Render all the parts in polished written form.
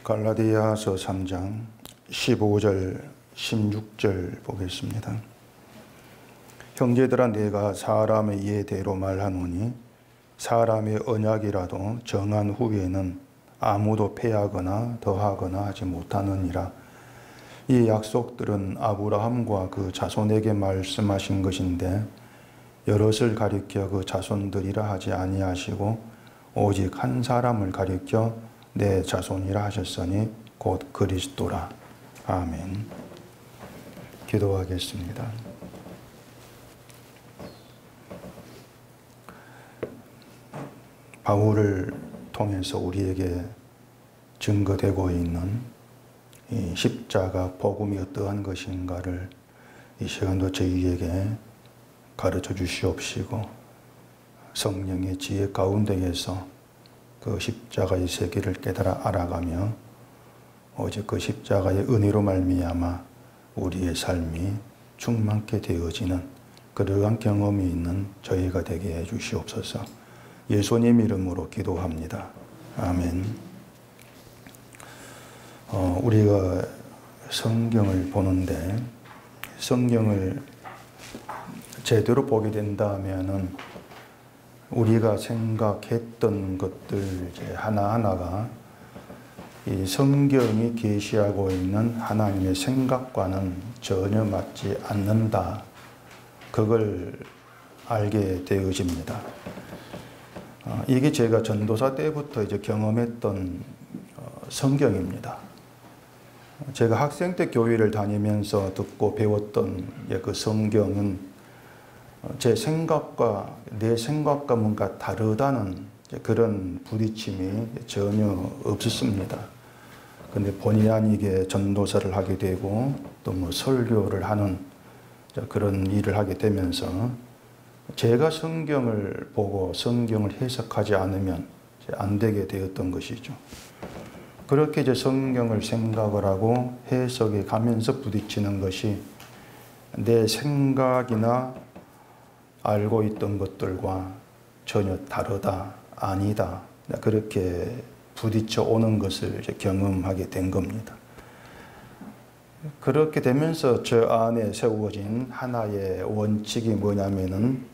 갈라디아서 3장 15절 16절 보겠습니다. 형제들아 내가 사람의 예대로 말하노니 사람의 언약이라도 정한 후에는 아무도 패하거나 더하거나 하지 못하느니라. 이 약속들은 아브라함과 그 자손에게 말씀하신 것인데 여럿을 가리켜 그 자손들이라 하지 아니하시고 오직 한 사람을 가리켜 내 자손이라 하셨으니 곧 그리스도라. 아멘. 기도하겠습니다. 바울을 통해서 우리에게 증거되고 있는 이 십자가 복음이 어떠한 것인가를 이 시간도 저희에게 가르쳐 주시옵시고 성령의 지혜 가운데에서 그 십자가의 세계를 깨달아 알아가며 오직 그 십자가의 은혜로 말미암아 우리의 삶이 충만케 되어지는 그러한 경험이 있는 저희가 되게 해 주시옵소서. 예수님 이름으로 기도합니다. 아멘. 우리가 성경을 보는데 성경을 제대로 보게 된다면은 우리가 생각했던 것들 이제 하나하나가 이 성경이 계시하고 있는 하나님의 생각과는 전혀 맞지 않는다. 그걸 알게 되어집니다. 이게 제가 전도사 때부터 이제 경험했던 성경입니다. 제가 학생 때 교회를 다니면서 듣고 배웠던 그 성경은 제 생각과 내 생각과 뭔가 다르다는 그런 부딪힘이 전혀 없었습니다. 근데 본의 아니게 전도사를 하게 되고 또 뭐 설교를 하는 그런 일을 하게 되면서 제가 성경을 보고 성경을 해석하지 않으면 안 되게 되었던 것이죠. 그렇게 이제 성경을 생각을 하고 해석해 가면서 부딪히는 것이 내 생각이나 알고 있던 것들과 전혀 다르다, 아니다. 그렇게 부딪혀 오는 것을 이제 경험하게 된 겁니다. 그렇게 되면서 저 안에 세워진 하나의 원칙이 뭐냐면은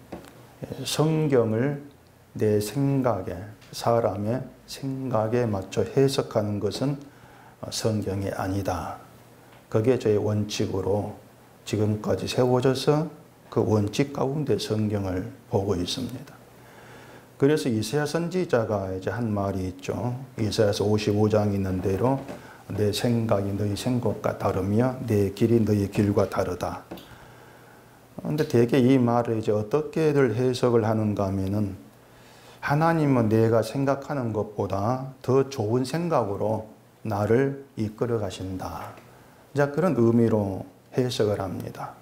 성경을 내 생각에, 사람의 생각에 맞춰 해석하는 것은 성경이 아니다. 그게 저의 원칙으로 지금까지 세워져서 그 원칙 가운데 성경을 보고 있습니다. 그래서 이사야 선지자가 이제 한 말이 있죠. 이사야서 55장 있는 대로 내 생각이 너희 생각과 다르며 내 길이 너희 길과 다르다. 그런데 대개 이 말을 이제 어떻게들 해석을 하는가 하면은 하나님은 내가 생각하는 것보다 더 좋은 생각으로 나를 이끌어 가신다. 자, 그런 의미로 해석을 합니다.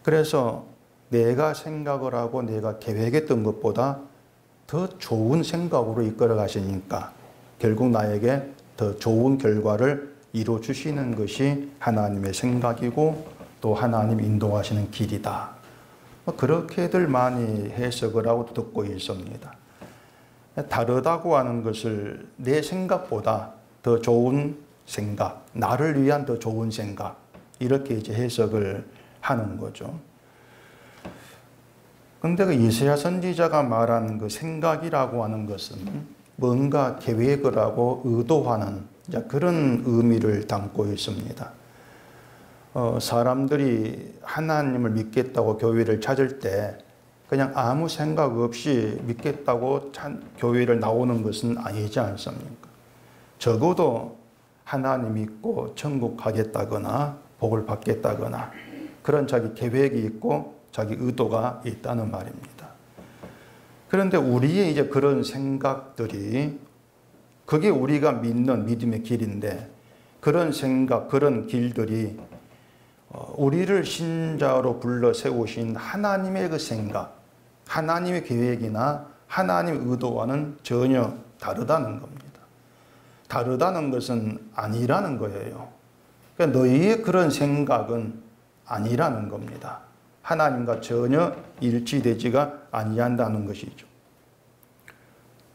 그래서 내가 생각을 하고 내가 계획했던 것보다 더 좋은 생각으로 이끌어 가시니까 결국 나에게 더 좋은 결과를 이루어 주시는 것이 하나님의 생각이고 또 하나님 인도하시는 길이다. 그렇게들 많이 해석을 하고 듣고 있습니다. 다르다고 하는 것을 내 생각보다 더 좋은 생각, 나를 위한 더 좋은 생각, 이렇게 이제 해석을 하는 거죠. 근데 그 이사야 선지자가 말한 그 생각이라고 하는 것은 뭔가 계획을 하고 의도하는 그런 의미를 담고 있습니다. 사람들이 하나님을 믿겠다고 교회를 찾을 때 그냥 아무 생각 없이 믿겠다고 교회를 나오는 것은 아니지 않습니까? 적어도 하나님 믿고 천국 가겠다거나 복을 받겠다거나 그런 자기 계획이 있고 자기 의도가 있다는 말입니다. 그런데 우리의 이제 그런 생각들이 그게 우리가 믿는 믿음의 길인데 그런 생각, 그런 길들이 우리를 신자로 불러 세우신 하나님의 그 생각, 하나님의 계획이나 하나님의 의도와는 전혀 다르다는 겁니다. 다르다는 것은 아니라는 거예요. 그러니까 너희의 그런 생각은 아니라는 겁니다. 하나님과 전혀 일치되지가 아니한다는 것이죠.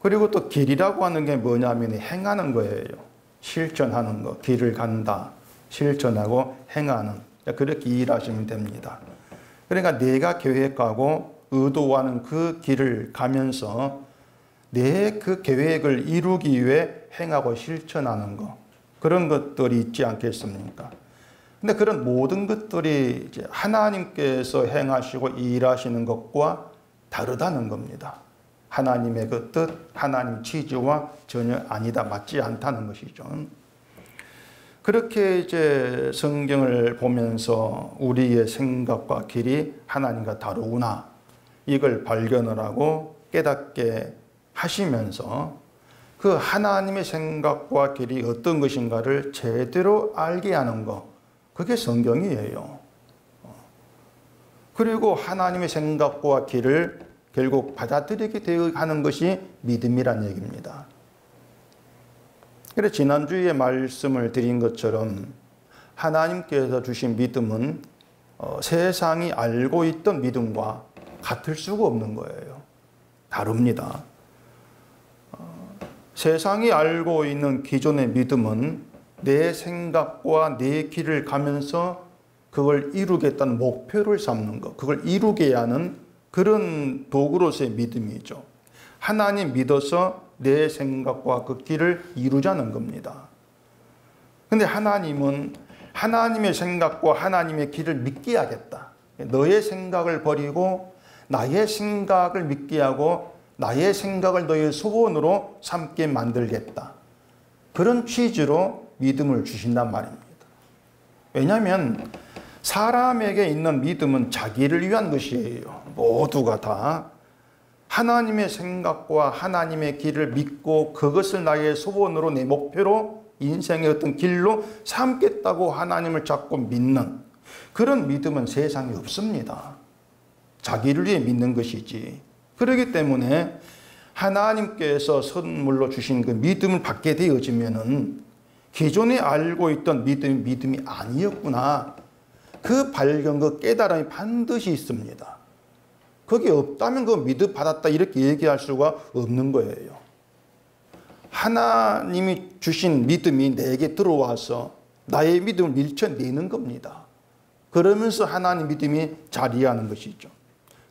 그리고 또 길이라고 하는 게 뭐냐면 행하는 거예요. 실천하는 것, 길을 간다, 실천하고 행하는, 그렇게 이해하시면 됩니다. 그러니까 내가 계획하고 의도하는 그 길을 가면서 내 그 계획을 이루기 위해 행하고 실천하는 것, 그런 것들이 있지 않겠습니까? 근데 그런 모든 것들이 이제 하나님께서 행하시고 일하시는 것과 다르다는 겁니다. 하나님의 그 뜻, 하나님 취지와 전혀 아니다, 맞지 않다는 것이죠. 그렇게 이제 성경을 보면서 우리의 생각과 길이 하나님과 다르구나, 이걸 발견을 하고 깨닫게 하시면서 그 하나님의 생각과 길이 어떤 것인가를 제대로 알게 하는 것, 그게 성경이에요. 그리고 하나님의 생각과 길을 결국 받아들이게 되어 하는 것이 믿음이란 얘기입니다. 그래서 지난주에 말씀을 드린 것처럼 하나님께서 주신 믿음은 세상이 알고 있던 믿음과 같을 수가 없는 거예요. 다릅니다. 세상이 알고 있는 기존의 믿음은 내 생각과 내 길을 가면서 그걸 이루겠다는 목표를 삼는 것, 그걸 이루게 하는 그런 도구로서의 믿음이죠. 하나님 믿어서 내 생각과 그 길을 이루자는 겁니다. 근데 하나님은 하나님의 생각과 하나님의 길을 믿게 하겠다. 너의 생각을 버리고 나의 생각을 믿게 하고 나의 생각을 너의 소원으로 삼게 만들겠다. 그런 취지로 믿음을 주신단 말입니다. 왜냐하면 사람에게 있는 믿음은 자기를 위한 것이에요. 모두가 다 하나님의 생각과 하나님의 길을 믿고 그것을 나의 소원으로, 내 목표로, 인생의 어떤 길로 삼겠다고 하나님을 자꾸 믿는 그런 믿음은 세상에 없습니다. 자기를 위해 믿는 것이지. 그렇기 때문에 하나님께서 선물로 주신 그 믿음을 받게 되어지면은 기존에 알고 있던 믿음이 아니었구나, 그 발견, 그 깨달음이 반드시 있습니다. 그게 없다면 그 믿음 받았다 이렇게 얘기할 수가 없는 거예요. 하나님이 주신 믿음이 내게 들어와서 나의 믿음을 밀쳐내는 겁니다. 그러면서 하나님 믿음이 자리하는 것이죠.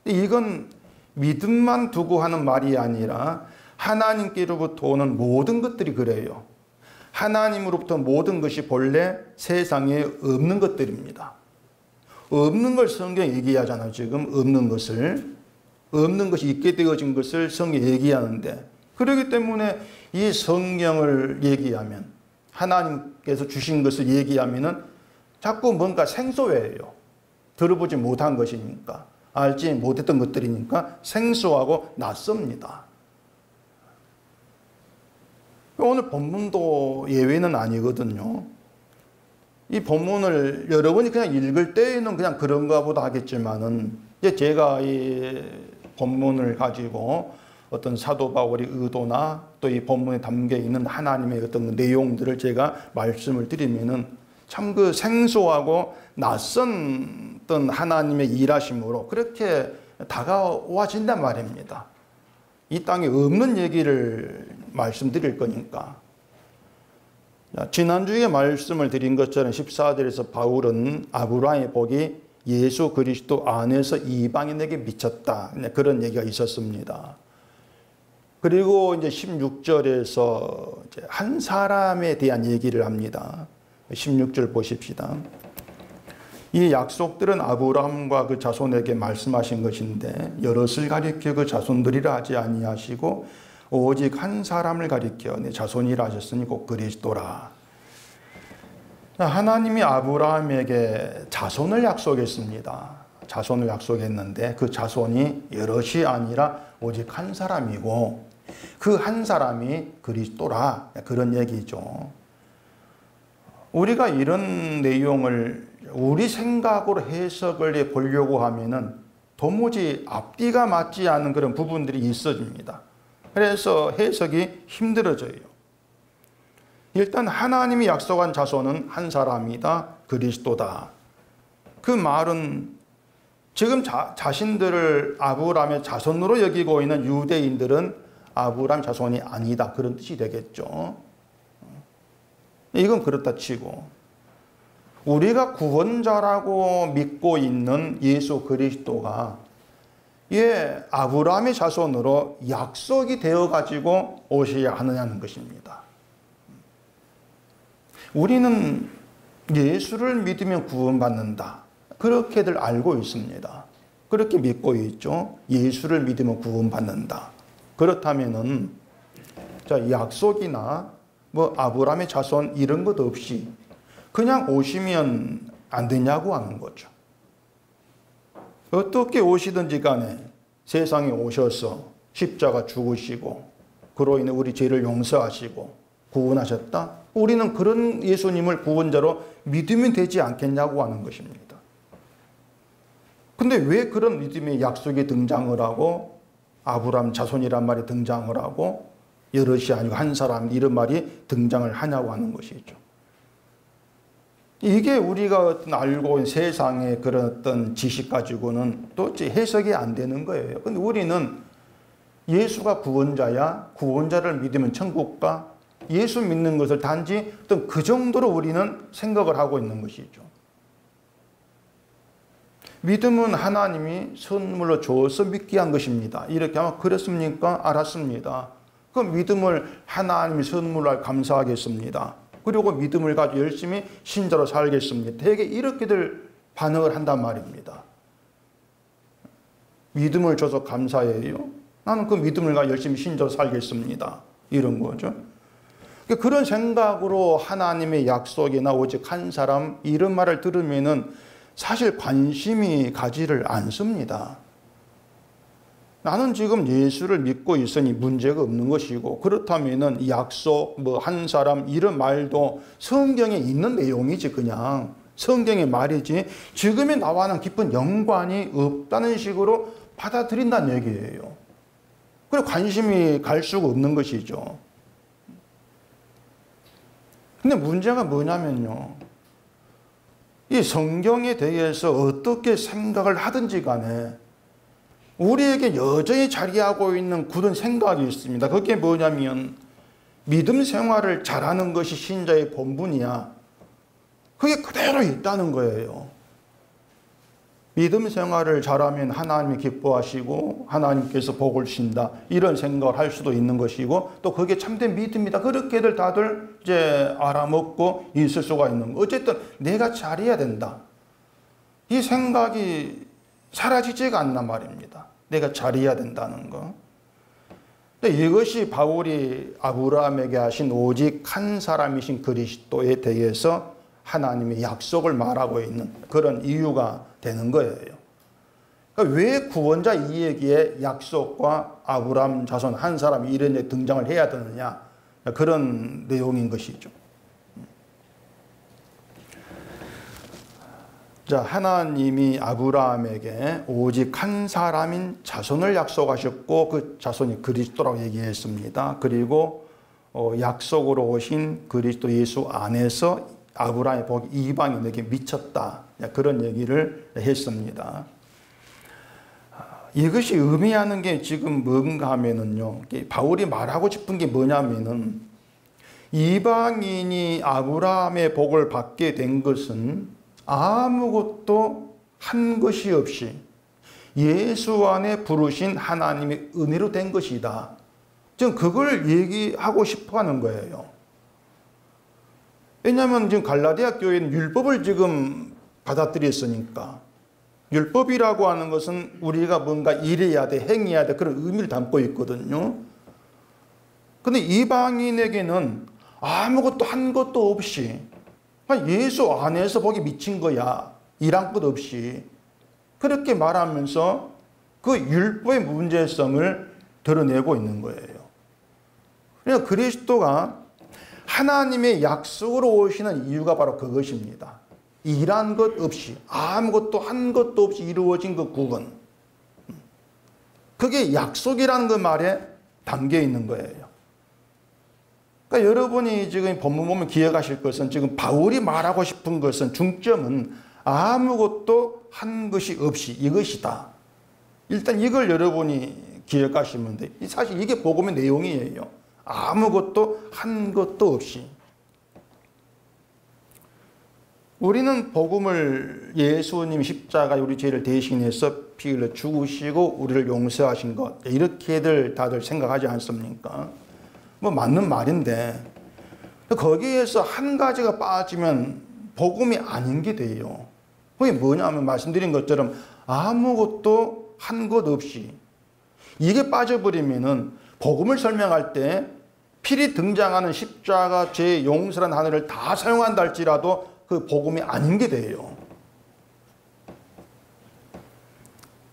이건 믿음만 두고 하는 말이 아니라 하나님께로부터 오는 모든 것들이 그래요. 하나님으로부터 모든 것이 본래 세상에 없는 것들입니다. 없는 걸 성경에 얘기하잖아요. 지금 없는 것이 있게 되어진 것을 성경에 얘기하는데, 그렇기 때문에 이 성경을 얘기하면, 하나님께서 주신 것을 얘기하면은 자꾸 뭔가 생소해요. 들어보지 못한 것이니까, 알지 못했던 것들이니까 생소하고 낯섭니다. 오늘 본문도 예외는 아니거든요. 이 본문을 여러분이 그냥 읽을 때에는 그냥 그런가 보다 하겠지만은, 이제 제가 이 본문을 가지고 어떤 사도 바울의 의도나 또 이 본문에 담겨 있는 하나님의 어떤 내용들을 제가 말씀을 드리면은 참 그 생소하고 낯선 어떤 하나님의 일하심으로 그렇게 다가와진단 말입니다. 이 땅에 없는 얘기를 말씀드릴 거니까. 지난주에 말씀을 드린 것처럼 14절에서 바울은 아브라함의 복이 예수 그리스도 안에서 이방인에게 미쳤다, 그런 얘기가 있었습니다. 그리고 이제 16절에서 한 사람에 대한 얘기를 합니다. 16절 보십시다. 이 약속들은 아브라함과 그 자손에게 말씀하신 것인데 여럿을 가리켜 그 자손들이라 하지 아니하시고 오직 한 사람을 가리켜 내 자손이라 하셨으니 곧 그리스도라. 하나님이 아브라함에게 자손을 약속했습니다. 자손을 약속했는데 그 자손이 여럿이 아니라 오직 한 사람이고 그 한 사람이 그리스도라, 그런 얘기죠. 우리가 이런 내용을 우리 생각으로 해석을 보려고 하면은 도무지 앞뒤가 맞지 않는 그런 부분들이 있어집니다. 그래서 해석이 힘들어져요. 일단 하나님이 약속한 자손은 한 사람이다, 그리스도다. 그 말은 지금 자신들을 아브라함의 자손으로 여기고 있는 유대인들은 아브라함 자손이 아니다, 그런 뜻이 되겠죠. 이건 그렇다 치고 우리가 구원자라고 믿고 있는 예수 그리스도가 아브라함의 자손으로 약속이 되어 가지고 오셔야 하느냐는 것입니다. 우리는 예수를 믿으면 구원받는다. 그렇게들 알고 있습니다. 그렇게 믿고 있죠. 예수를 믿으면 구원받는다. 그렇다면은 약속이나 아브라함의 자손 이런 것 없이 그냥 오시면 안 되냐고 하는 거죠. 어떻게 오시든지 간에 세상에 오셔서 십자가 죽으시고 그로 인해 우리 죄를 용서하시고 구원하셨다. 우리는 그런 예수님을 구원자로 믿으면 되지 않겠냐고 하는 것입니다. 근데 왜 그런 믿음의 약속이 등장을 하고 아브라함 자손이란 말이 등장을 하고 여럿이 아니고 한 사람 이런 말이 등장을 하냐고 하는 것이죠. 이게 우리가 어떤 알고 있는 세상의 그런 어떤 지식 가지고는 도대체 해석이 안 되는 거예요. 근데 우리는 예수가 구원자야, 구원자를 믿으면 천국 가, 예수 믿는 것을 단지 어떤 그 정도로 우리는 생각을 하고 있는 것이죠. 믿음은 하나님이 선물로 줘서 믿게 한 것입니다. 이렇게 하면 그렇습니까? 알았습니다. 그 믿음을 하나님이 선물로 감사하겠습니다. 그리고 믿음을 가지고 열심히 신자로 살겠습니다. 되게 이렇게들 반응을 한단 말입니다. 믿음을 줘서 감사해요. 나는 그 믿음을 가지고 열심히 신자로 살겠습니다. 이런 거죠. 그런 생각으로 하나님의 약속이나 오직 한 사람 이런 말을 들으면은 사실 관심이 가지를 않습니다. 나는 지금 예수를 믿고 있으니 문제가 없는 것이고 그렇다면은 약속 한 사람 이런 말도 성경에 있는 내용이지 그냥 성경의 말이지 지금의 나와는 깊은 연관이 없다는 식으로 받아들인다는 얘기예요. 그리고 관심이 갈 수가 없는 것이죠. 근데 문제가 뭐냐면요. 이 성경에 대해서 어떻게 생각을 하든지 간에 우리에게 여전히 자리하고 있는 굳은 생각이 있습니다. 그게 뭐냐면 믿음 생활을 잘하는 것이 신자의 본분이야. 그게 그대로 있다는 거예요. 믿음 생활을 잘하면 하나님이 기뻐하시고 하나님께서 복을 주신다. 이런 생각을 할 수도 있는 것이고 또 그게 참된 믿음이다. 그렇게들 다들 이제 알아먹고 있을 수가 있는 거. 어쨌든 내가 잘해야 된다. 이 생각이 사라지지가 않단 말입니다. 내가 잘해야 된다는 거. 근데 이것이 바울이 아브라함에게 하신 오직 한 사람이신 그리스도에 대해서 하나님의 약속을 말하고 있는 그런 이유가 되는 거예요. 그러니까 왜 구원자 이 얘기에 약속과 아브라함 자손 한 사람이 이런 등장을 해야 되느냐. 그런 내용인 것이죠. 자, 하나님이 아브라함에게 오직 한 사람인 자손을 약속하셨고 그 자손이 그리스도라고 얘기했습니다. 그리고 약속으로 오신 그리스도 예수 안에서 아브라함의 복이 이방인에게 미쳤다. 그런 얘기를 했습니다. 이것이 의미하는 게 지금 뭔가 하면은요. 바울이 말하고 싶은 게 뭐냐면은 이방인이 아브라함의 복을 받게 된 것은 아무것도 한 것이 없이 예수 안에 부르신 하나님의 은혜로 된 것이다. 지금 그걸 얘기하고 싶어 하는 거예요. 왜냐하면 지금 갈라디아 교회는 율법을 지금 받아들였으니까 율법이라고 하는 것은 우리가 뭔가 이래야 돼, 행해야 돼 그런 의미를 담고 있거든요. 근데 이방인에게는 아무것도 한 것도 없이 예수 안에서 복이 미친 거야. 일한 것 없이. 그렇게 말하면서 그 율법의 문제성을 드러내고 있는 거예요. 그러니까 그리스도가 하나님의 약속으로 오시는 이유가 바로 그것입니다. 일한 것 없이 아무것도 한 것도 없이 이루어진 그 구원. 그게 약속이라는 그 말에 담겨 있는 거예요. 그러니까 여러분이 지금 본문 보면 기억하실 것은 지금 바울이 말하고 싶은 것은 중점은 아무것도 한 것이 없이 이것이다. 일단 이걸 여러분이 기억하시면 돼요. 사실 이게 복음의 내용이에요. 아무것도 한 것도 없이. 우리는 복음을 예수님 십자가 우리 죄를 대신해서 피 흘려 죽으시고 우리를 용서하신 것 이렇게들 다들 생각하지 않습니까? 뭐 맞는 말인데 거기에서 한 가지가 빠지면 복음이 아닌 게 돼요. 그게 뭐냐면 말씀드린 것처럼 아무것도 한 것 없이 이게 빠져버리면은 복음을 설명할 때 필히 등장하는 십자가 죄 용서라는 단어를 다 사용한다 할지라도 그 복음이 아닌 게 돼요.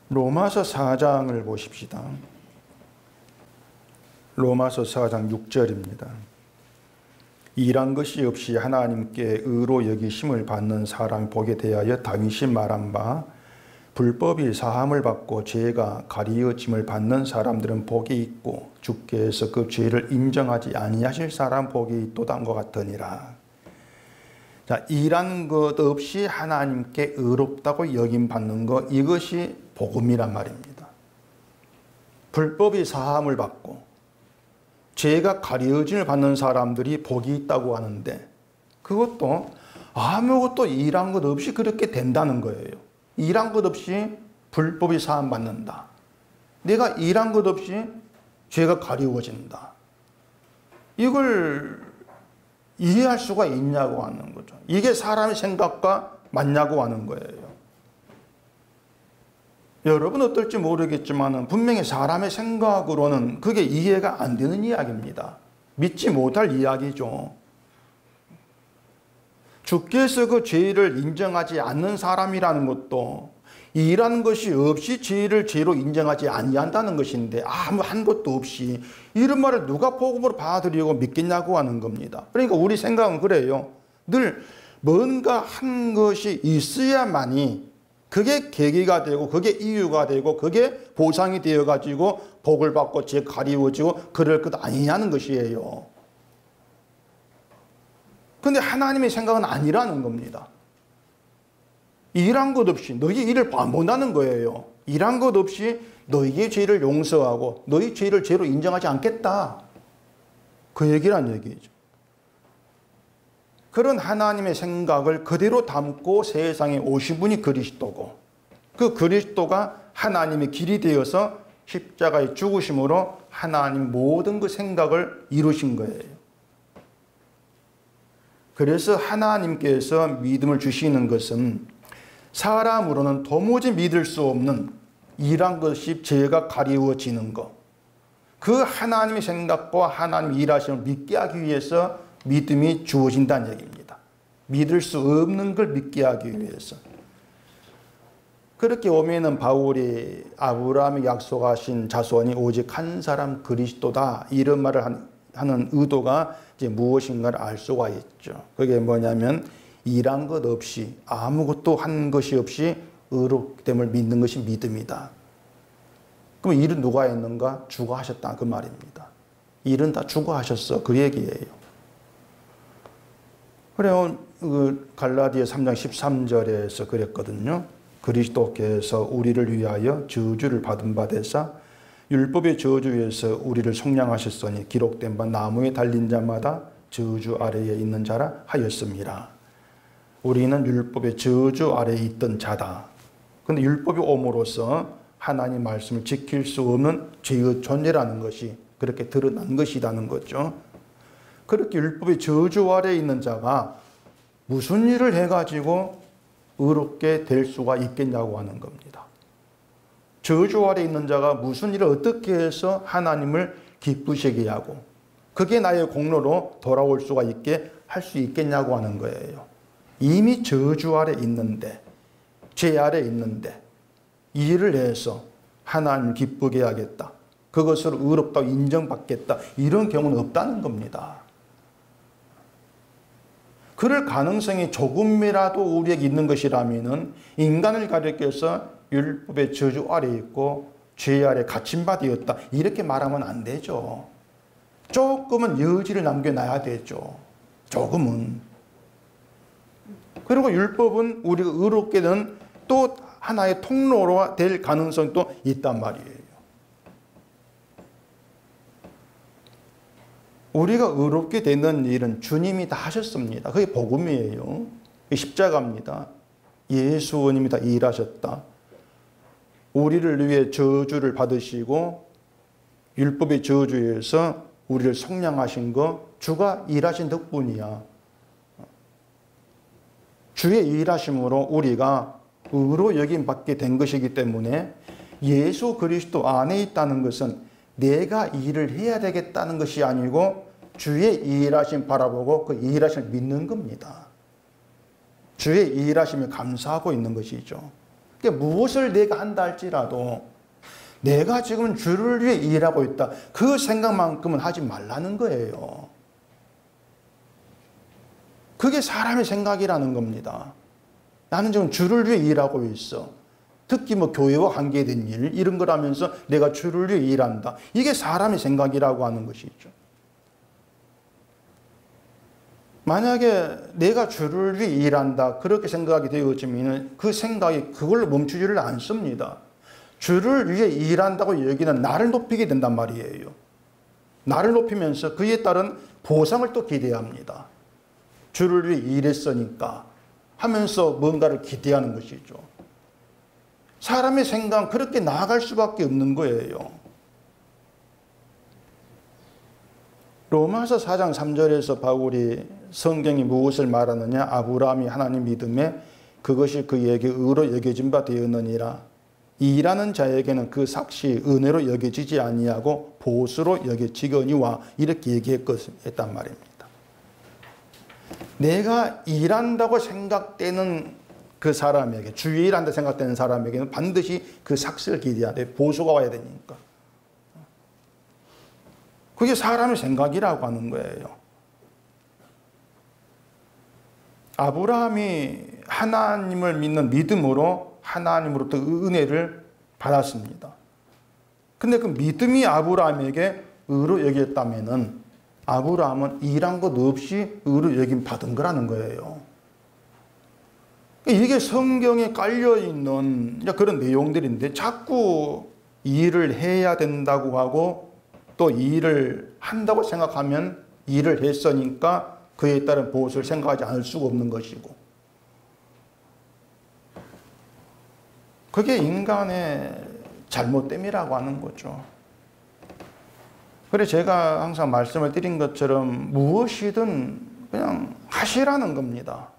로마서 4장을 보십시다. 로마서 4장 6절입니다. 일한 것이 없이 하나님께 의로 여기심을 받는 사람이 복에 대하여 다윗이 말한 바 불법이 사함을 받고 죄가 가리어짐을 받는 사람들은 복이 있고 주께서 그 죄를 인정하지 아니하실 사람 복이 있도다 것 같으니라. 자, 일한 것 없이 하나님께 의롭다고 여김 받는 것 이것이 복음이란 말입니다. 불법이 사함을 받고 죄가 가려짐을 받는 사람들이 복이 있다고 하는데 그것도 아무것도 일한 것 없이 그렇게 된다는 거예요. 일한 것 없이 불법이 사함 받는다. 내가 일한 것 없이 죄가 가리워진다. 이걸 이해할 수가 있냐고 하는 거죠. 이게 사람의 생각과 맞냐고 하는 거예요. 여러분 어떨지 모르겠지만 분명히 사람의 생각으로는 그게 이해가 안 되는 이야기입니다. 믿지 못할 이야기죠. 주께서 그 죄를 인정하지 않는 사람이라는 것도 일하는 것이 없이 죄를 죄로 인정하지 아니한다는 것인데 아무 한 것도 없이 이런 말을 누가 복음으로 받아들이고 믿겠냐고 하는 겁니다. 그러니까 우리 생각은 그래요. 늘 뭔가 한 것이 있어야만이 그게 계기가 되고 그게 이유가 되고 그게 보상이 되어 가지고 복을 받고 죄 가리워지고 그럴 것 아니냐는 것이에요. 그런데 하나님의 생각은 아니라는 겁니다. 일한 것 없이 너희 일을 못하는 거예요. 일한 것 없이 너희의 죄를 용서하고 너희 죄를 죄로 인정하지 않겠다. 그 얘기란 얘기죠. 그런 하나님의 생각을 그대로 담고 세상에 오신 분이 그리스도고 그 그리스도가 하나님의 길이 되어서 십자가에 죽으심으로 하나님 모든 그 생각을 이루신 거예요. 그래서 하나님께서 믿음을 주시는 것은 사람으로는 도무지 믿을 수 없는 일한 것이 죄가 가리워지는 것. 그 하나님의 생각과 하나님의 일하심을 믿게 하기 위해서 믿음이 주어진다는 얘기입니다. 믿을 수 없는 걸 믿게 하기 위해서. 그렇게 오면은 바울이 아브라함이 약속하신 자손이 오직 한 사람 그리스도다 이런 말을 하는 의도가 이제 무엇인가를 알 수가 있죠. 그게 뭐냐면 일한 것 없이 아무것도 한 것이 없이 의롭됨을 믿는 것이 믿음이다. 그럼 일은 누가 했는가? 주가 하셨다 그 말입니다. 일은 다 주가 하셨어 그 얘기예요. 그래요. 갈라디아 3장 13절에서 그랬거든요. 그리스도께서 우리를 위하여 저주를 받은 바 되사 율법의 저주에서 우리를 속량하셨으니 기록된 바 나무에 달린 자마다 저주 아래에 있는 자라 하였습니다. 우리는 율법의 저주 아래에 있던 자다. 그런데 율법이 옴으로써 하나님 말씀을 지킬 수 없는 죄의 존재라는 것이 그렇게 드러난 것이라는 거죠. 그렇게 율법의 저주 아래에 있는 자가 무슨 일을 해가지고 의롭게 될 수가 있겠냐고 하는 겁니다. 저주 아래 있는 자가 무슨 일을 어떻게 해서 하나님을 기쁘시게 하고 그게 나의 공로로 돌아올 수가 있게 할 수 있겠냐고 하는 거예요. 이미 저주 아래 있는데 죄 아래 있는데 이 일을 해서 하나님을 기쁘게 하겠다. 그것을 의롭다고 인정받겠다. 이런 경우는 없다는 겁니다. 그럴 가능성이 조금이라도 우리에게 있는 것이라면 인간을 가리켜서 율법의 저주 아래 있고 죄 아래 갇힌 바 되었다. 이렇게 말하면 안 되죠. 조금은 여지를 남겨놔야 되죠. 조금은. 그리고 율법은 우리가 의롭게 된 또 하나의 통로로 될 가능성도 있단 말이에요. 우리가 의롭게 되는 일은 주님이 다 하셨습니다. 그게 복음이에요. 십자가입니다. 예수님이 다 일하셨다. 우리를 위해 저주를 받으시고 율법의 저주에서 우리를 속량하신 거 주가 일하신 덕분이야. 주의 일하심으로 우리가 의로 여김받게 된 것이기 때문에 예수 그리스도 안에 있다는 것은 내가 일을 해야 되겠다는 것이 아니고 주의 일하심 바라보고 그 일하심을 믿는 겁니다. 주의 일하심에 감사하고 있는 것이죠. 그러니까 무엇을 내가 한다 할지라도 내가 지금 주를 위해 일하고 있다. 그 생각만큼은 하지 말라는 거예요. 그게 사람의 생각이라는 겁니다. 나는 지금 주를 위해 일하고 있어. 특히 뭐 교회와 관계된 일 이런 거라면서 내가 주를 위해 일한다. 이게 사람의 생각이라고 하는 것이죠. 만약에 내가 주를 위해 일한다 그렇게 생각이 되어지면 그 생각이 그걸로 멈추지를 않습니다. 주를 위해 일한다고 여기는 나를 높이게 된단 말이에요. 나를 높이면서 그에 따른 보상을 또 기대합니다. 주를 위해 일했으니까 하면서 뭔가를 기대하는 것이죠. 사람의 생각은 그렇게 나아갈 수밖에 없는 거예요. 로마서 4장 3절에서 바울이 성경이 무엇을 말하느냐? 아브라함이 하나님 믿음에 그것이 그에게 의로 여겨진 바 되었느니라. 일하는 자에게는 그 삭시 은혜로 여겨지지 아니하고 보수로 여겨지거니와 이렇게 얘기했단 말입니다. 내가 일한다고 생각되는 그 사람에게, 주의 일한다 생각되는 사람에게는 반드시 그 삭시를 기대해야 돼. 보수가 와야 되니까. 그게 사람의 생각이라고 하는 거예요. 아브라함이 하나님을 믿는 믿음으로 하나님으로부터 은혜를 받았습니다. 근데 그 믿음이 아브라함에게 의로 여겼다면은 아브라함은 일한 것 없이 의로 여김 받은 거라는 거예요. 이게 성경에 깔려있는 그런 내용들인데 자꾸 일을 해야 된다고 하고 또 일을 한다고 생각하면 일을 했으니까 그에 따른 보수를 생각하지 않을 수가 없는 것이고 그게 인간의 잘못됨이라고 하는 거죠. 그래서 제가 항상 말씀을 드린 것처럼 무엇이든 그냥 하시라는 겁니다.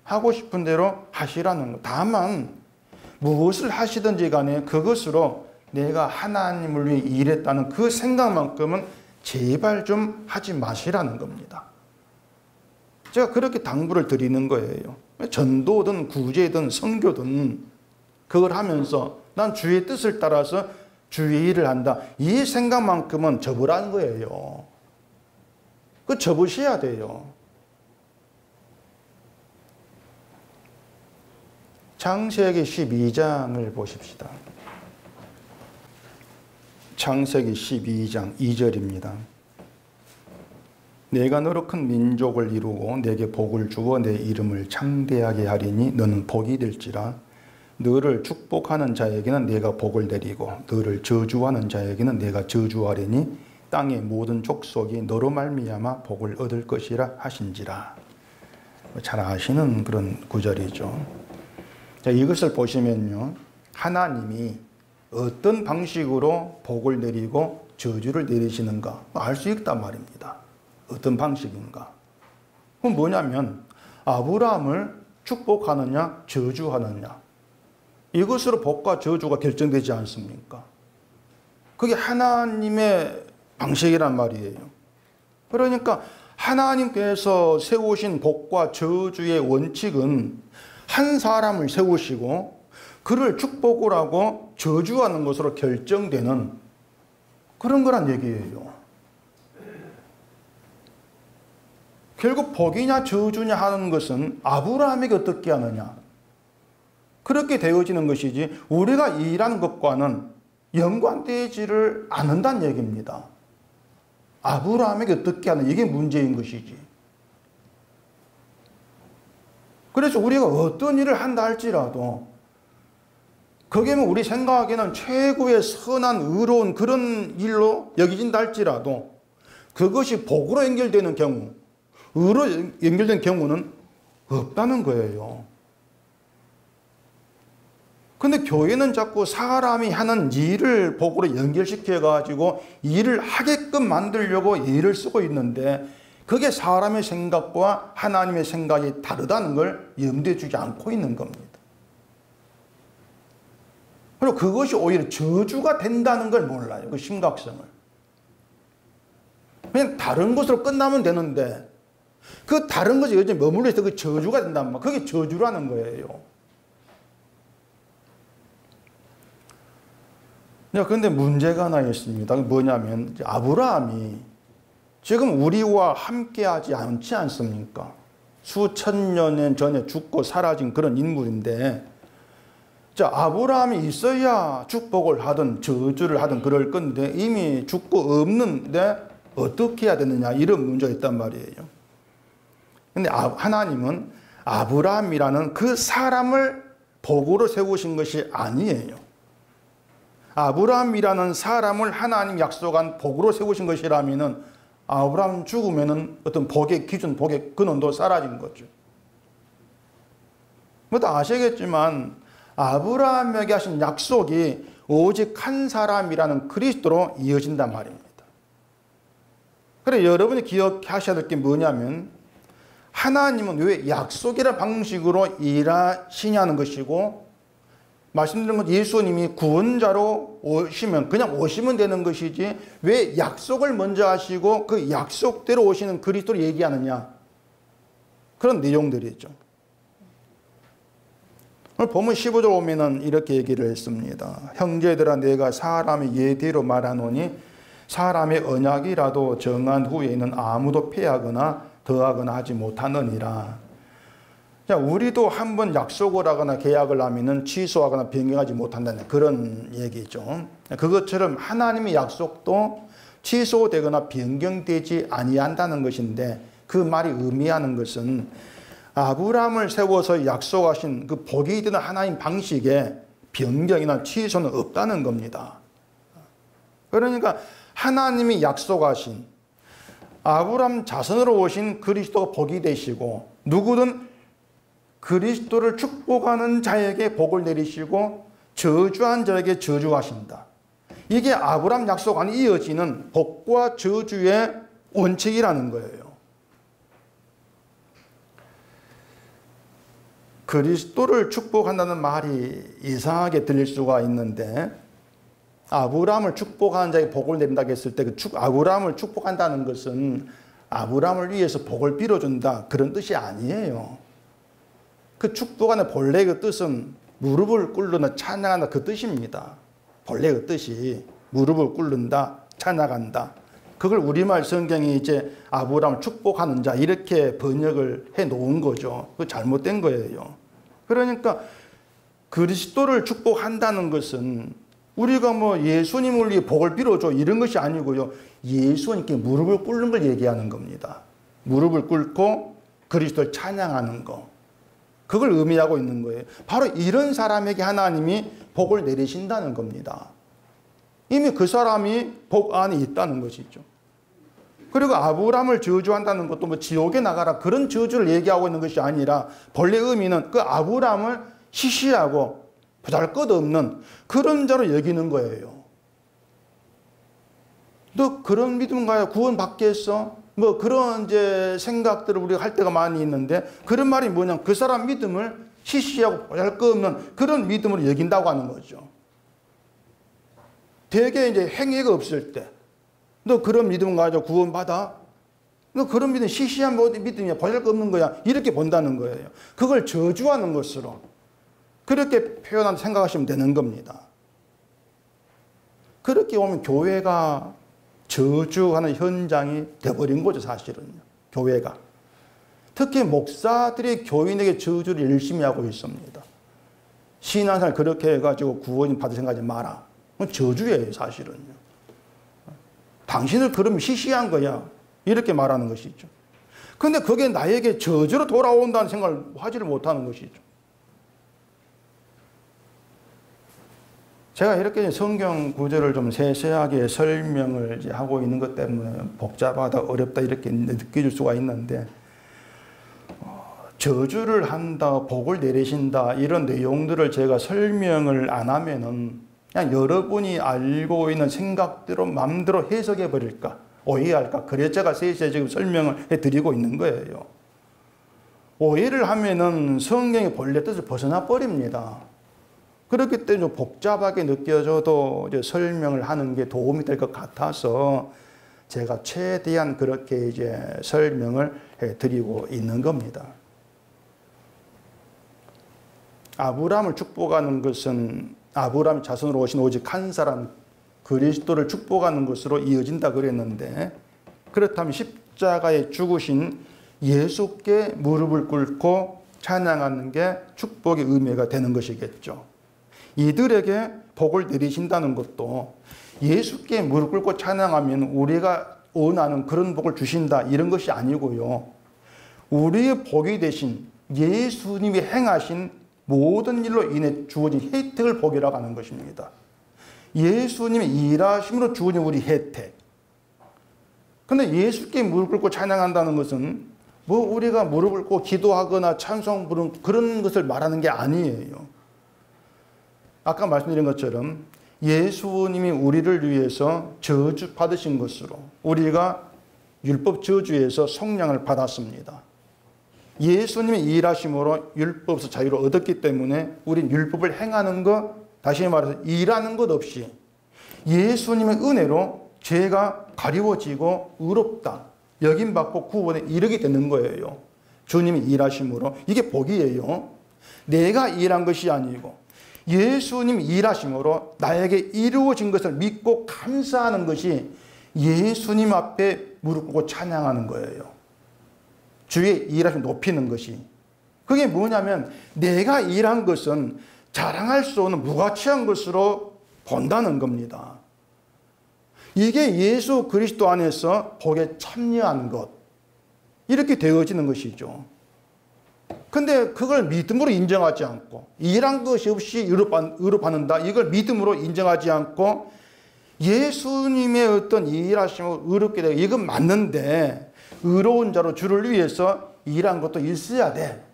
하고 싶은 대로 하시라는 거. 다만 무엇을 하시든지 간에 그것으로 내가 하나님을 위해 일했다는 그 생각만큼은 제발 좀 하지 마시라는 겁니다. 제가 그렇게 당부를 드리는 거예요. 전도든 구제든 선교든 그걸 하면서 난 주의 뜻을 따라서 주의 일을 한다. 이 생각만큼은 접으라는 거예요. 그 접으셔야 돼요. 창세기 12장을 보십시다. 창세기 12장 2절입니다. 내가 너로 큰 민족을 이루고 내게 복을 주어 내 이름을 창대하게 하리니 너는 복이 될지라. 너를 축복하는 자에게는 내가 복을 내리고 너를 저주하는 자에게는 내가 저주하리니 땅의 모든 족속이 너로 말미암아 복을 얻을 것이라 하신지라. 잘 아시는 그런 구절이죠. 자, 이것을 보시면요, 하나님이 어떤 방식으로 복을 내리고 저주를 내리시는가 알 수 있단 말입니다. 어떤 방식인가? 그건 뭐냐면 아브라함을 축복하느냐 저주하느냐 이것으로 복과 저주가 결정되지 않습니까? 그게 하나님의 방식이란 말이에요. 그러니까 하나님께서 세우신 복과 저주의 원칙은 한 사람을 세우시고 그를 축복을 하고 저주하는 것으로 결정되는 그런 거란 얘기예요. 결국 복이냐 저주냐 하는 것은 아브라함에게 어떻게 하느냐 그렇게 되어지는 것이지 우리가 일하는 것과는 연관되지를 않는다는 얘기입니다. 아브라함에게 어떻게 하는 이게 문제인 것이지. 그래서 우리가 어떤 일을 한다 할지라도 그게 뭐 우리 생각에는 최고의 선한 의로운 그런 일로 여겨진다 할지라도 그것이 복으로 연결되는 경우 의로 연결된 경우는 없다는 거예요. 근데 교회는 자꾸 사람이 하는 일을 복으로 연결시켜 가지고 일을 하게끔 만들려고 일을 쓰고 있는데 그게 사람의 생각과 하나님의 생각이 다르다는 걸 염두에 두지 않고 있는 겁니다. 그리고 그것이 오히려 저주가 된다는 걸 몰라요. 그 심각성을. 그냥 다른 것으로 끝나면 되는데 그 다른 것이 여전히 머물러 있어 그 저주가 된단 말이에요. 그게 저주라는 거예요. 그런데 문제가 하나 있습니다. 뭐냐면 아브라함이 지금 우리와 함께하지 않지 않습니까? 수천 년 전에 죽고 사라진 그런 인물인데 자, 아브라함이 있어야 축복을 하든 저주를 하든 그럴 건데 이미 죽고 없는데 어떻게 해야 되느냐 이런 문제가 있단 말이에요. 근데 하나님은 아브라함이라는 그 사람을 복으로 세우신 것이 아니에요. 아브라함이라는 사람을 하나님 약속한 복으로 세우신 것이라면은 아브라함 죽으면은 어떤 복의 기준, 복의 근원도 사라진 거죠. 뭐 다 아시겠지만 아브라함에게 하신 약속이 오직 한 사람이라는 그리스도로 이어진단 말입니다. 그래 여러분이 기억하셔야 될 게 뭐냐면 하나님은 왜 약속이라는 방식으로 일하시냐는 것이고 말씀드린 것 예수님이 구원자로 오시면 그냥 오시면 되는 것이지 왜 약속을 먼저 하시고 그 약속대로 오시는 그리스도를 얘기하느냐 그런 내용들이죠. 오늘 본문 15절 보면은 이렇게 얘기를 했습니다. 형제들아 내가 사람의 예대로 말하노니 사람의 언약이라도 정한 후에는 아무도 폐하거나 더하거나 하지 못하느니라. 자, 우리도 한번 약속을 하거나 계약을 하면은 취소하거나 변경하지 못한다는 그런 얘기죠. 그것처럼 하나님의 약속도 취소되거나 변경되지 아니한다는 것인데 그 말이 의미하는 것은 아브라함을 세워서 약속하신 그 복이 되는 하나님 방식에 변경이나 취소는 없다는 겁니다. 그러니까 하나님이 약속하신 아브라함 자손으로 오신 그리스도가 복이 되시고 누구든 그리스도를 축복하는 자에게 복을 내리시고 저주한 자에게 저주하신다. 이게 아브라함 약속 안에 이어지는 복과 저주의 원칙이라는 거예요. 그리스도를 축복한다는 말이 이상하게 들릴 수가 있는데 아브라함을 축복하는 자에게 복을 내린다고 했을 때 그 아브라함을 축복한다는 것은 아브라함을 위해서 복을 빌어준다 그런 뜻이 아니에요. 그 축복하는 본래 그 뜻은 무릎을 꿇는다 찬양한다 그 뜻입니다. 본래 그 뜻이 무릎을 꿇는다 찬양한다. 그걸 우리말 성경이 이제 아브라함을 축복하는 자 이렇게 번역을 해 놓은 거죠. 그거 잘못된 거예요. 그러니까 그리스도를 축복한다는 것은 우리가 뭐 예수님을 위해 복을 빌어줘 이런 것이 아니고요. 예수님께 무릎을 꿇는 걸 얘기하는 겁니다. 무릎을 꿇고 그리스도를 찬양하는 거. 그걸 의미하고 있는 거예요. 바로 이런 사람에게 하나님이 복을 내리신다는 겁니다. 이미 그 사람이 복 안에 있다는 것이죠. 그리고 아브라함을 저주한다는 것도 뭐 지옥에 나가라 그런 저주를 얘기하고 있는 것이 아니라 본래 의미는 그 아브라함을 시시하고 보잘것없는 그런 자로 여기는 거예요. 너 그런 믿음 가야 구원 받겠어? 뭐 그런 이제 생각들을 우리가 할 때가 많이 있는데 그런 말이 뭐냐면 그 사람 믿음을 시시하고 보잘것없는 그런 믿음으로 여긴다고 하는 거죠. 대개 이제 행위가 없을 때 너 그런 믿음 가지고 구원받아? 너 그런 믿음 시시한 믿음이야 보잘것없는 거야 이렇게 본다는 거예요. 그걸 저주하는 것으로 그렇게 표현한 생각하시면 되는 겁니다. 그렇게 오면 교회가 저주하는 현장이 되어버린 거죠 사실은요. 교회가. 특히 목사들이 교인에게 저주를 열심히 하고 있습니다. 신앙생활 그렇게 해가지고 구원 받을 생각하지 마라. 그건 저주예요 사실은요. 당신을 그러면 시시한 거야. 이렇게 말하는 것이죠. 그런데 그게 나에게 저주로 돌아온다는 생각을 하지를 못하는 것이죠. 제가 이렇게 성경 구절을 좀 세세하게 설명을 이제 하고 있는 것 때문에 복잡하다, 어렵다 이렇게 느껴질 수가 있는데 저주를 한다, 복을 내리신다 이런 내용들을 제가 설명을 안 하면은 그냥 여러분이 알고 있는 생각대로 마음대로 해석해 버릴까, 오해할까. 그래서 제가 세세히 지금 설명을 해드리고 있는 거예요. 오해를 하면은 성경의 본래 뜻을 벗어나 버립니다. 그렇기 때문에 좀 복잡하게 느껴져도 이제 설명을 하는 게 도움이 될 것 같아서 제가 최대한 그렇게 이제 설명을 해드리고 있는 겁니다. 아브라함을 축복하는 것은 아브라함 자손으로 오신 오직 한 사람 그리스도를 축복하는 것으로 이어진다 그랬는데, 그렇다면 십자가에 죽으신 예수께 무릎을 꿇고 찬양하는 게 축복의 의미가 되는 것이겠죠. 이들에게 복을 내리신다는 것도 예수께 무릎 꿇고 찬양하면 우리가 원하는 그런 복을 주신다 이런 것이 아니고요. 우리의 복이 되신 예수님이 행하신 모든 일로 인해 주어진 혜택을 복이라고 하는 것입니다. 예수님의 일하심으로 주어진 우리 혜택. 근데 예수께 무릎 꿇고 찬양한다는 것은 뭐 우리가 무릎 꿇고 기도하거나 찬송 부르는 그런 것을 말하는 게 아니에요. 아까 말씀드린 것처럼 예수님이 우리를 위해서 저주 받으신 것으로 우리가 율법 저주에서 속량을 받았습니다. 예수님이 일하심으로 율법에서 자유를 얻었기 때문에 우린 율법을 행하는 것, 다시 말해서 일하는 것 없이 예수님의 은혜로 죄가 가리워지고 의롭다, 여김받고 구원에 이르게 되는 거예요. 주님이 일하심으로. 이게 복이에요. 내가 일한 것이 아니고 예수님이 일하심으로 나에게 이루어진 것을 믿고 감사하는 것이 예수님 앞에 무릎 꿇고 찬양하는 거예요. 주의 일하심 높이는 것이. 그게 뭐냐면 내가 일한 것은 자랑할 수 없는 무가치한 것으로 본다는 겁니다. 이게 예수 그리스도 안에서 복에 참여하는 것, 이렇게 되어지는 것이죠. 근데 그걸 믿음으로 인정하지 않고 일한 것이 없이 의롭받는다, 이걸 믿음으로 인정하지 않고 예수님의 어떤 일하심을 의롭게 되고 이건 맞는데 의로운 자로 주를 위해서 일한 것도 있어야 돼,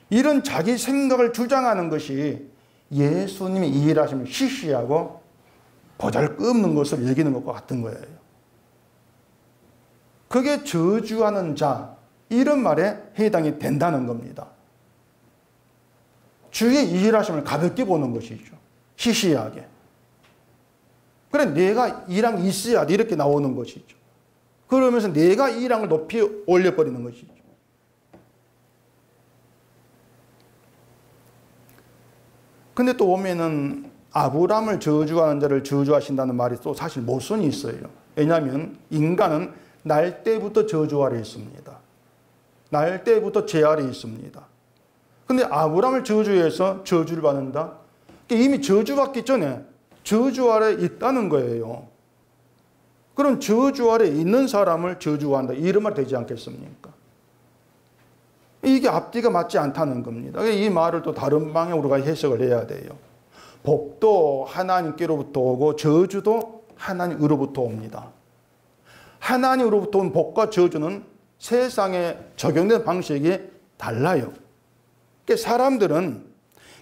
이런 자기 생각을 주장하는 것이 예수님이 일하심을 시시하고 보잘것없는 것을 여기는 것과 같은 거예요. 그게 저주하는 자, 이런 말에 해당이 된다는 겁니다. 주의 일하심을 가볍게 보는 것이죠. 시시하게. 그래, 내가 일한 게 있어야 돼, 이렇게 나오는 것이죠. 그러면서 내가 일한 걸 높이 올려버리는 것이죠. 근데 또 보면은 아브라함을 저주하는 자를 저주하신다는 말이 또 사실 모순이 있어요. 왜냐하면 인간은 날 때부터 저주 아래 있습니다. 날 때부터 죄 아래 있습니다. 근데 아브라함을 저주해서 저주를 받는다? 이미 저주받기 전에 저주 아래 있다는 거예요. 그럼 저주 아래 있는 사람을 저주한다, 이런 말 되지 않겠습니까? 이게 앞뒤가 맞지 않다는 겁니다. 이 말을 또 다른 방향으로 해석을 해야 돼요. 복도 하나님께로부터 오고 저주도 하나님으로부터 옵니다. 하나님으로부터 온 복과 저주는 세상에 적용되는 방식이 달라요. 그러니까 사람들은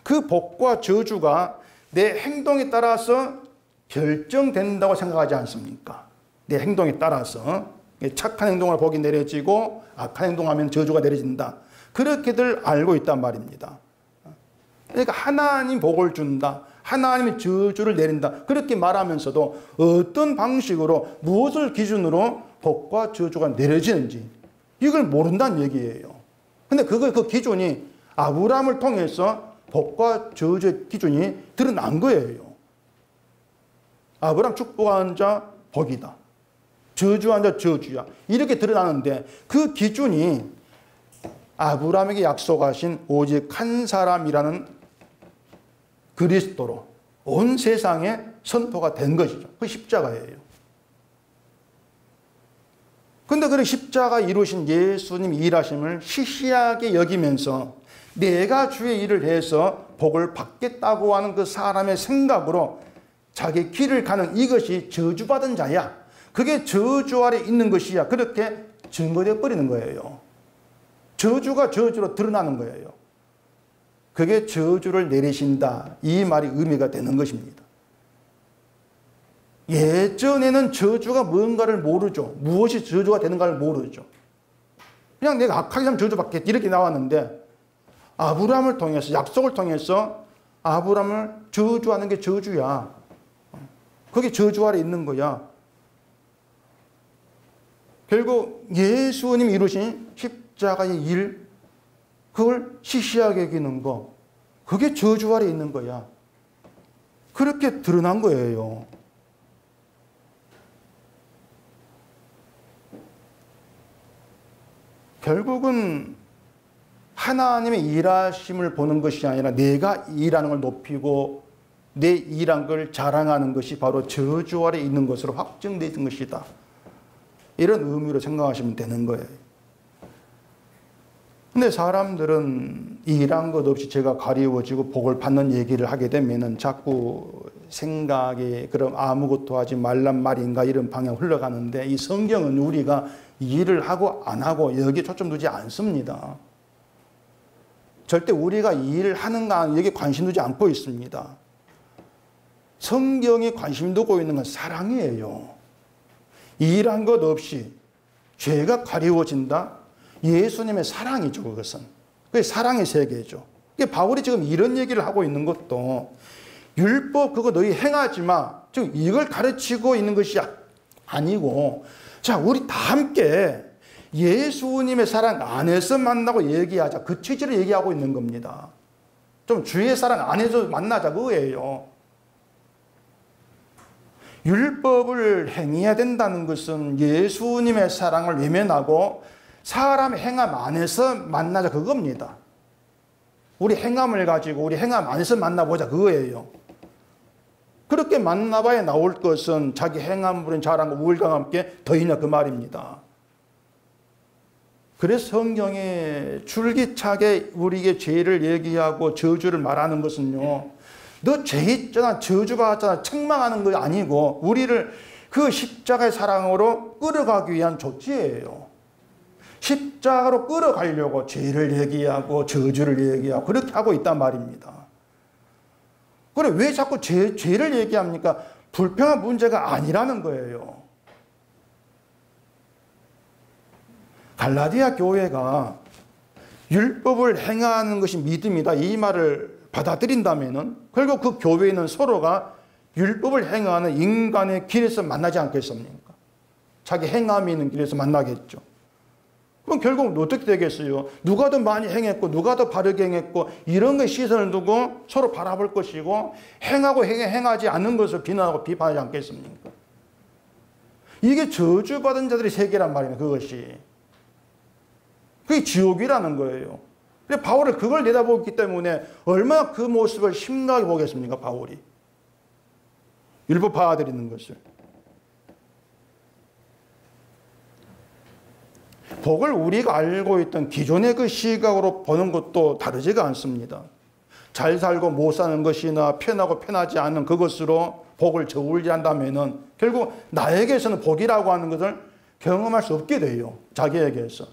그 복과 저주가 내 행동에 따라서 결정된다고 생각하지 않습니까? 내 행동에 따라서 착한 행동을 복이 내려지고 악한 행동하면 저주가 내려진다, 그렇게들 알고 있단 말입니다. 그러니까 하나님 복을 준다, 하나님의 저주를 내린다, 그렇게 말하면서도 어떤 방식으로 무엇을 기준으로 복과 저주가 내려지는지 이걸 모른다는 얘기예요. 근데 그 기준이 아브라함을 통해서 복과 저주의 기준이 드러난 거예요. 아브라함 축복한 자 복이다, 저주한 자 저주야, 이렇게 드러나는데 그 기준이 아브라함에게 약속하신 오직 한 사람이라는 그리스도로 온 세상에 선포가 된 것이죠. 그 십자가예요. 근데 그 십자가 이루신 예수님 일하심을 시시하게 여기면서 내가 주의 일을 해서 복을 받겠다고 하는 그 사람의 생각으로 자기 길을 가는 이것이 저주받은 자야, 그게 저주 아래 있는 것이야, 그렇게 증거되어 버리는 거예요. 저주가 저주로 드러나는 거예요. 그게 저주를 내리신다. 이 말이 의미가 되는 것입니다. 예전에는 저주가 뭔가를 모르죠. 무엇이 저주가 되는가를 모르죠. 그냥 내가 악하게 하면 저주받겠지 이렇게 나왔는데 아브라함을 통해서 약속을 통해서 아브라함을 저주하는 게 저주야. 그게 저주 아래 있는 거야. 결국 예수님이 이루신 십자가의 일, 그걸 시시하게 여기는 거, 그게 저주 아래 있는 거야. 그렇게 드러난 거예요. 결국은 하나님의 일하심을 보는 것이 아니라 내가 일하는 걸 높이고 내 일한 걸 자랑하는 것이 바로 저주 아래 있는 것으로 확정되는 것이다. 이런 의미로 생각하시면 되는 거예요. 근데 사람들은 일한 것 없이 제가 가리워지고 복을 받는 얘기를 하게 되면은 자꾸 생각이 그럼 아무것도 하지 말란 말인가 이런 방향 흘러가는데 이 성경은 우리가 일을 하고 안 하고 여기에 초점 두지 않습니다. 절대 우리가 일을 하는가 여기에 관심 두지 않고 있습니다. 성경이 관심 두고 있는 건 사랑이에요. 일한 것 없이 죄가 가리워진다? 예수님의 사랑이죠, 그것은. 그게 사랑의 세계죠. 바울이 지금 이런 얘기를 하고 있는 것도 율법 그거 너희 행하지 마. 지금 이걸 가르치고 있는 것이 아니고 자, 우리 다 함께 예수님의 사랑 안에서 만나고 얘기하자. 그 취지를 얘기하고 있는 겁니다. 좀 주의 사랑 안에서 만나자 그거예요. 율법을 행해야 된다는 것은 예수님의 사랑을 외면하고 사람의 행함 안에서 만나자 그겁니다. 우리 행함을 가지고 우리 행함 안에서 만나보자 그거예요. 그렇게 만나봐야 나올 것은 자기 행함으로 자랑과 우월감과 함께 더이냐 그 말입니다. 그래서 성경에 줄기차게 우리에게 죄를 얘기하고 저주를 말하는 것은요. 너 죄 있잖아, 저주받았잖아, 책망하는 거 아니고 우리를 그 십자가의 사랑으로 끌어가기 위한 조치예요. 십자가로 끌어가려고 죄를 얘기하고 저주를 얘기하고 그렇게 하고 있단 말입니다. 그래 왜 자꾸 죄를 얘기합니까? 불평한 문제가 아니라는 거예요. 갈라디아 교회가 율법을 행하는 것이 믿음이다 이 말을 받아들인다면은 결국 그 교회는 서로가 율법을 행하는 인간의 길에서 만나지 않겠습니까? 자기 행함이 있는 길에서 만나겠죠. 그럼 결국 어떻게 되겠어요? 누가 더 많이 행했고 누가 더 바르게 행했고 이런 거에 시선을 두고 서로 바라볼 것이고 행하고 행하지 않는 것을 비난하고 비판하지 않겠습니까? 이게 저주받은 자들의 세계란 말이에요. 그것이. 그게 지옥이라는 거예요. 근데 바울은 그걸 내다보기 때문에 얼마나 그 모습을 심각하게 보겠습니까? 바울이. 율법 받아들이는 것을. 복을 우리가 알고 있던 기존의 그 시각으로 보는 것도 다르지가 않습니다. 잘 살고 못 사는 것이나 편하고 편하지 않은 그것으로 복을 저울질한다면은 결국 나에게서는 복이라고 하는 것을 경험할 수 없게 돼요. 자기에게서.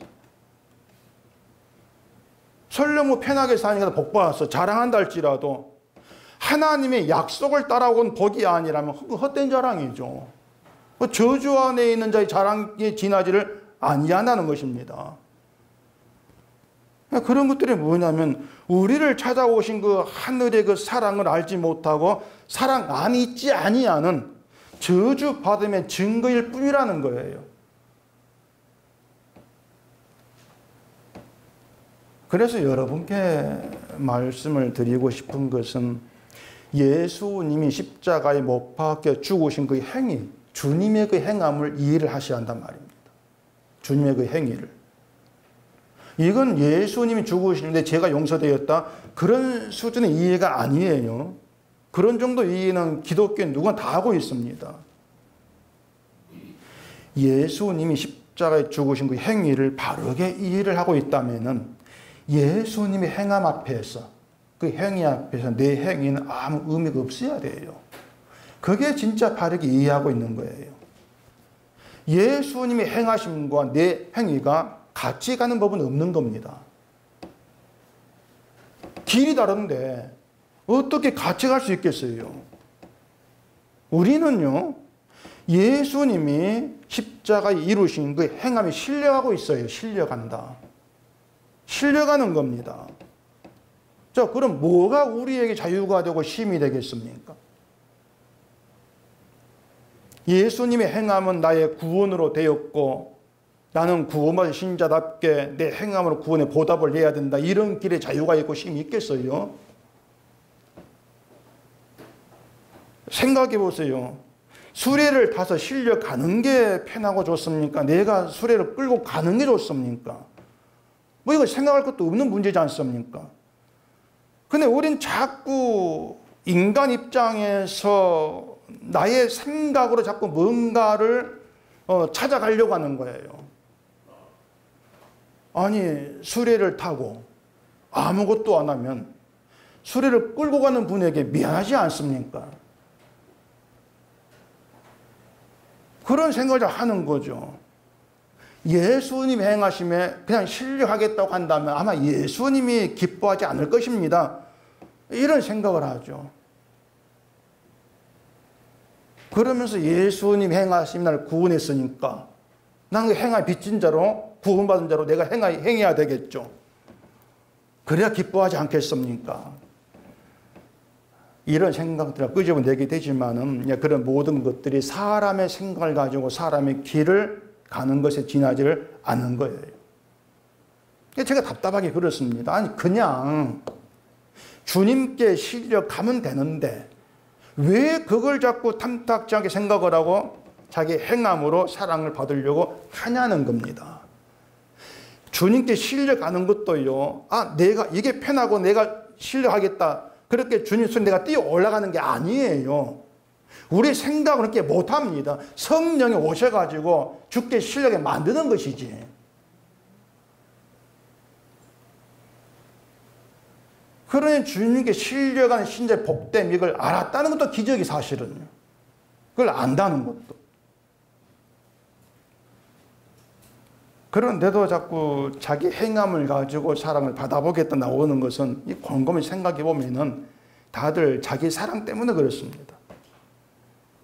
설령 뭐 편하게 사니까 복 받았어. 자랑한다 할지라도 하나님의 약속을 따라온 복이 아니라면 헛된 자랑이죠. 저주 안에 있는 자의 자랑에 지나지를 아니한다는 것입니다. 그런 것들이 뭐냐면 우리를 찾아오신 그 하늘의 그 사랑을 알지 못하고 사랑 안에 있지 아니하는 저주받음의 증거일 뿐이라는 거예요. 그래서 여러분께 말씀을 드리고 싶은 것은 예수님이 십자가에 못 박혀 죽으신 그 행위, 주님의 그 행함을 이해를 하셔야 한단 말입니다. 주님의 그 행위를. 이건 예수님이 죽으시는데 죄가 용서되었다. 그런 수준의 이해가 아니에요. 그런 정도 이해는 기독교인 누구나 다 하고 있습니다. 예수님이 십자가에 죽으신 그 행위를 바르게 이해를 하고 있다면은 예수님의 행함 앞에서 그 행위 앞에서 내 행위는 아무 의미가 없어야 돼요. 그게 진짜 바르게 이해하고 있는 거예요. 예수님의 행하심과 내 행위가 같이 가는 법은 없는 겁니다. 길이 다른데 어떻게 같이 갈 수 있겠어요? 우리는요, 예수님이 십자가에 이루신 그 행함이 신뢰하고 있어요. 신뢰간다. 신뢰가는 겁니다. 자, 그럼 뭐가 우리에게 자유가 되고 힘이 되겠습니까? 예수님의 행함은 나의 구원으로 되었고 나는 구원받은 신자답게 내 행함으로 구원에 보답을 해야 된다. 이런 길에 자유가 있고 힘이 있겠어요? 생각해 보세요. 수레를 타서 실려 가는 게 편하고 좋습니까? 내가 수레를 끌고 가는 게 좋습니까? 뭐 이거 생각할 것도 없는 문제지 않습니까? 근데 우린 자꾸 인간 입장에서 나의 생각으로 자꾸 뭔가를 찾아가려고 하는 거예요. 아니, 수레를 타고 아무것도 안 하면 수레를 끌고 가는 분에게 미안하지 않습니까? 그런 생각을 하는 거죠. 예수님 행하심에 그냥 신뢰하겠다고 한다면 아마 예수님이 기뻐하지 않을 것입니다. 이런 생각을 하죠. 그러면서 예수님 행하심이 나를 구원했으니까 나는 행함 빚진 자로 구원받은 자로 내가 행해야 되겠죠. 그래야 기뻐하지 않겠습니까? 이런 생각들을 끄집어내게 되지만은 그런 모든 것들이 사람의 생각을 가지고 사람의 길을 가는 것에 지나지를 않는 거예요. 제가 답답하게 그렇습니다. 아니, 그냥 주님께 실려 가면 되는데 왜 그걸 자꾸 탐탁지 않게 생각을 하고 자기 행함으로 사랑을 받으려고 하냐는 겁니다. 주님께 실려가는 것도요, 내가 이게 편하고 내가 실려하겠다. 그렇게 주님 손에 내가 뛰어 올라가는 게 아니에요. 우리 생각은 그렇게 못합니다. 성령이 오셔가지고 주께 실려게 만드는 것이지. 그러니 주님께 실려가는 신자의 복됨, 이걸 알았다는 것도 기적이 사실은요. 그걸 안다는 것도. 그런데도 자꾸 자기 행함을 가지고 사랑을 받아보겠다 나오는 것은 곰곰이 생각해 보면은 다들 자기 사랑 때문에 그렇습니다.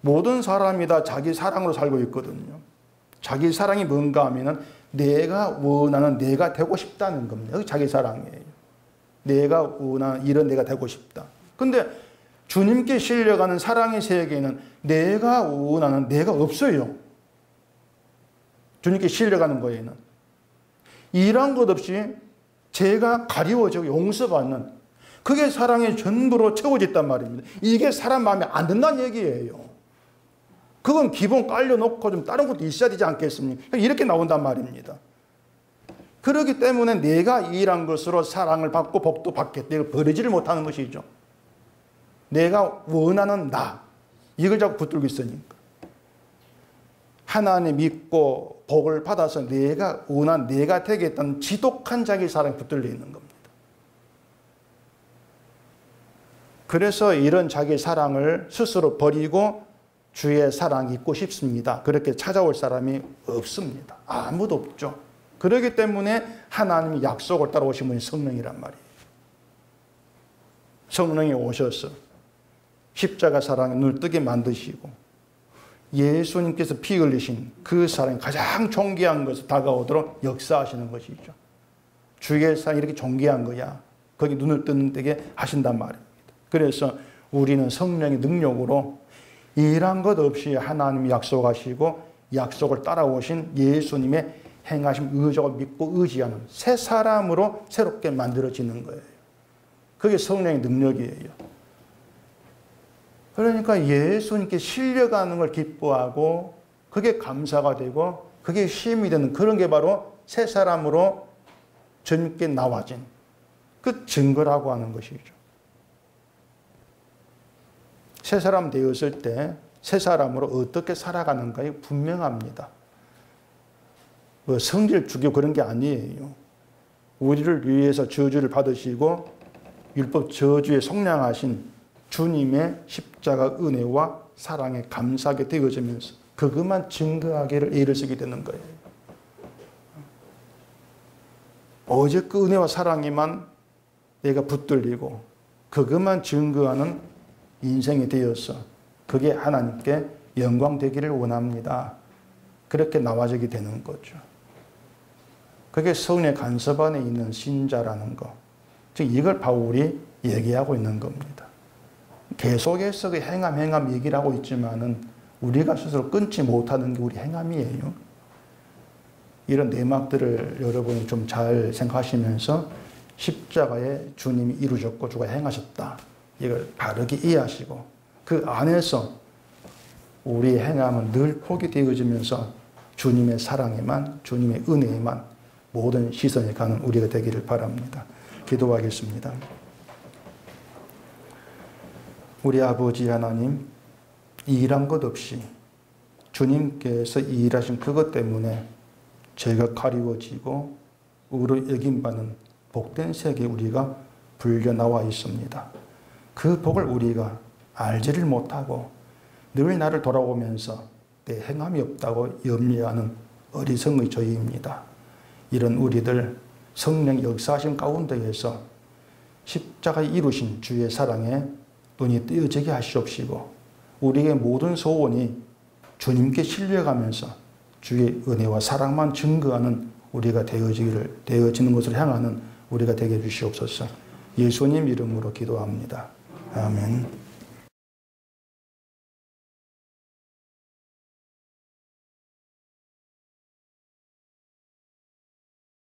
모든 사람이 다 자기 사랑으로 살고 있거든요. 자기 사랑이 뭔가 하면은 내가 원하는 내가 되고 싶다는 겁니다. 그게 자기 사랑이에요. 내가 원하는 이런 내가 되고 싶다. 근데 주님께 실려가는 사랑의 세계에는 내가 원하는 내가 없어요. 주님께 실려가는 거에는. 이런 것 없이 제가 가리워지고 용서받는 그게 사랑의 전부로 채워졌단 말입니다. 이게 사람 마음에 안 든다는 얘기예요. 그건 기본 깔려놓고 좀 다른 것도 있어야 되지 않겠습니까? 이렇게 나온단 말입니다. 그렇기 때문에 내가 일한 것으로 사랑을 받고 복도 받겠다. 이걸 버리지를 못하는 것이죠. 내가 원하는 나. 이걸 자꾸 붙들고 있으니까. 하나님 믿고 복을 받아서 내가 원한 내가 되겠다는 지독한 자기 사랑에 붙들려 있는 겁니다. 그래서 이런 자기 사랑을 스스로 버리고 주의 사랑이 있고 싶습니다. 그렇게 찾아올 사람이 없습니다. 아무도 없죠. 그렇기 때문에 하나님이 약속을 따라오신 분이 성령이란 말이에요. 성령이 오셔서 십자가 사랑에 눈을 뜨게 만드시고 예수님께서 피 흘리신 그 사랑이 가장 존귀한 것을 다가오도록 역사하시는 것이죠. 주의 사랑이 이렇게 존귀한 거야. 거기 눈을 뜨는 데게 하신단 말입니다. 그래서 우리는 성령의 능력으로 일한 것 없이 하나님이 약속하시고 약속을 따라오신 예수님의 행하심 의적을 믿고 의지하는 새 사람으로 새롭게 만들어지는 거예요. 그게 성령의 능력이에요. 그러니까 예수님께 실려가는 걸 기뻐하고 그게 감사가 되고 그게 힘이 되는 그런 게 바로 새 사람으로 주님께 나와진 그 증거라고 하는 것이죠. 새 사람 되었을 때 새 사람으로 어떻게 살아가는가에 분명합니다. 뭐 성질 죽이고 그런 게 아니에요. 우리를 위해서 저주를 받으시고 율법 저주에 속량하신 주님의 십자가 은혜와 사랑에 감사하게 되어지면서 그것만 증거하기를 애를 쓰게 되는 거예요. 오직 그 은혜와 사랑에만 내가 붙들리고 그것만 증거하는 인생이 되어서 그게 하나님께 영광 되기를 원합니다. 그렇게 나와지게 되는 거죠. 그게 성령의 간섭 안에 있는 신자라는 거. 즉 이걸 바울이 얘기하고 있는 겁니다. 계속해서 그 행함 얘기를 하고 있지만은 우리가 스스로 끊지 못하는 게 우리 행함이에요. 이런 내막들을 여러분이 좀 잘 생각하시면서 십자가에 주님이 이루셨고 주가 행하셨다. 이걸 바르게 이해하시고 그 안에서 우리의 행함은 늘 포기되어지면서 주님의 사랑에만, 주님의 은혜에만 모든 시선이 가는 우리가 되기를 바랍니다. 기도하겠습니다. 우리 아버지 하나님, 일한 것 없이 주님께서 일하신 그것 때문에 죄가 가리워지고 의로 여김받는 복된 세계에 우리가 불려 나와 있습니다. 그 복을 우리가 알지를 못하고 늘 나를 돌아보면서 내 행함이 없다고 염려하는 어리석의 저희입니다. 이런 우리들 성령 역사하신 가운데에서 십자가에 이루신 주의 사랑에 눈이 뜨여지게 하시옵시고 우리의 모든 소원이 주님께 실려가면서 주의 은혜와 사랑만 증거하는 우리가 되어지는 것을 향하는 우리가 되게 해주시옵소서. 예수님 이름으로 기도합니다. 아멘.